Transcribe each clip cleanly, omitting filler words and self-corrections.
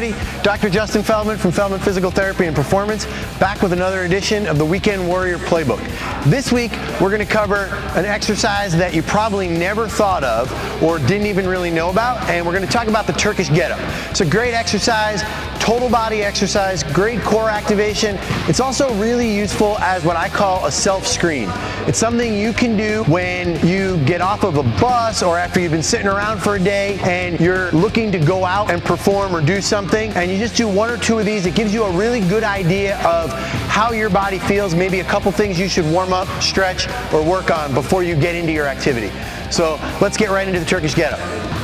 everybody. Dr. Justin Feldman from Feldman Physical Therapy and Performance, back with another edition of the Weekend Warrior Playbook. This week, we're going to cover an exercise that you probably never thought of or didn't even really know about, and we're going to talk about the Turkish get-up. It's a great exercise, total body exercise, great core activation. It's also really useful as what I call a self-screen. It's something you can do when you get off of a bus or after you've been sitting around for a day and you're looking to go out and perform or do something, and you just do one or two of these. It gives you a really good idea of how your body feels, maybe a couple things you should warm up, stretch, or work on before you get into your activity. So let's get right into the Turkish get-up.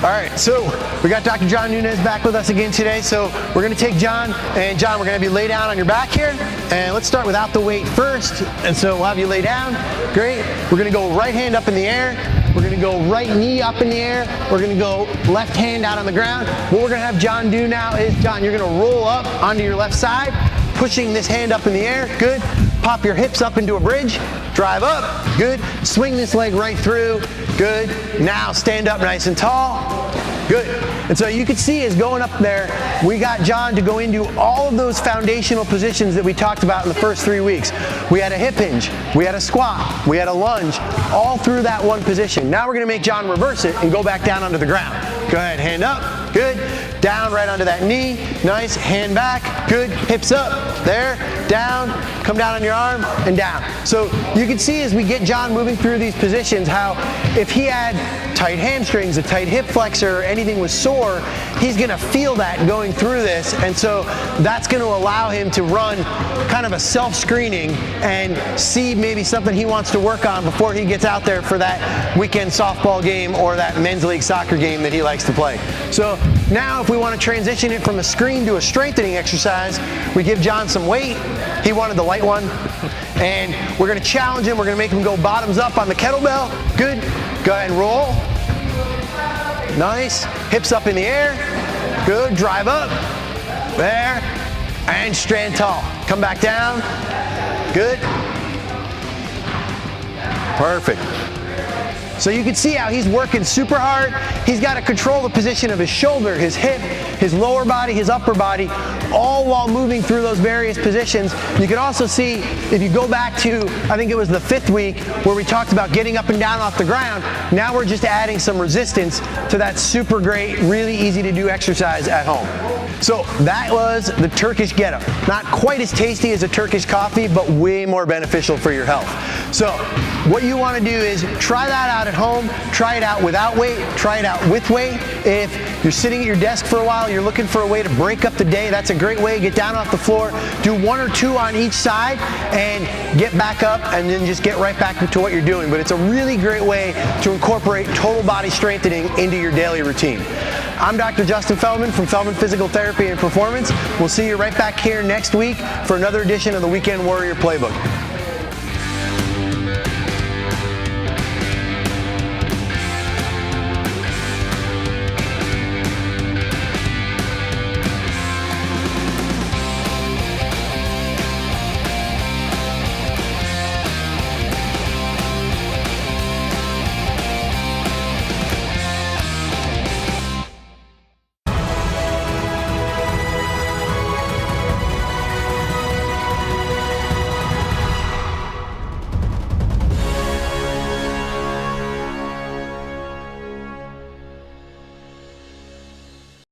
All right, so we got Dr. John Nunez back with us again today. So we're gonna take John, and John, we're gonna have you lay down on your back here. And let's start without the weight first. And so we'll have you lay down, great. We're gonna go right hand up in the air. We're gonna go right knee up in the air. We're gonna go left hand out on the ground. What we're gonna have John do now is, John, you're gonna roll up onto your left side, pushing this hand up in the air, good. Pop your hips up into a bridge, drive up, good. Swing this leg right through, good. Now stand up nice and tall, good. And so you can see as going up there, we got John to go into all of those foundational positions that we talked about in the first 3 weeks. We had a hip hinge, we had a squat, we had a lunge, all through that one position. Now we're gonna make John reverse it and go back down onto the ground. Go ahead, hand up, good. Down right onto that knee, nice, hand back, good, hips up, there, down, come down on your arm, and down. So you can see as we get John moving through these positions how if he had tight hamstrings, a tight hip flexor, or anything was sore, he's gonna feel that going through this, and so that's gonna allow him to run kind of a self-screening and see maybe something he wants to work on before he gets out there for that weekend softball game or that men's league soccer game that he likes to play. So now if we want to transition it from a screen to a strengthening exercise, we give John some weight. He wanted the light one. And we're going to challenge him. We're going to make him go bottoms up on the kettlebell. Good. Go ahead and roll. Nice. Hips up in the air. Good. Drive up. There. And stand tall. Come back down. Good. Perfect. So you can see how he's working super hard. He's got to control the position of his shoulder, his hip, his lower body, his upper body, all while moving through those various positions. You can also see, if you go back to, I think it was the 5th week, where we talked about getting up and down off the ground, now we're just adding some resistance to that super great, really easy to do exercise at home. So that was the Turkish get-up. Not quite as tasty as a Turkish coffee, but way more beneficial for your health. So what you want to do is try that out at home, try it out without weight, try it out with weight. If you're sitting at your desk for a while, you're looking for a way to break up the day, that's a great way. Get down off the floor, do 1 or 2 on each side, and get back up, and then just get right back into what you're doing. But it's a really great way to incorporate total body strengthening into your daily routine. I'm Dr. Justin Feldman from Feldman Physical Therapy and Performance. We'll see you right back here next week for another edition of the Weekend Warrior Playbook.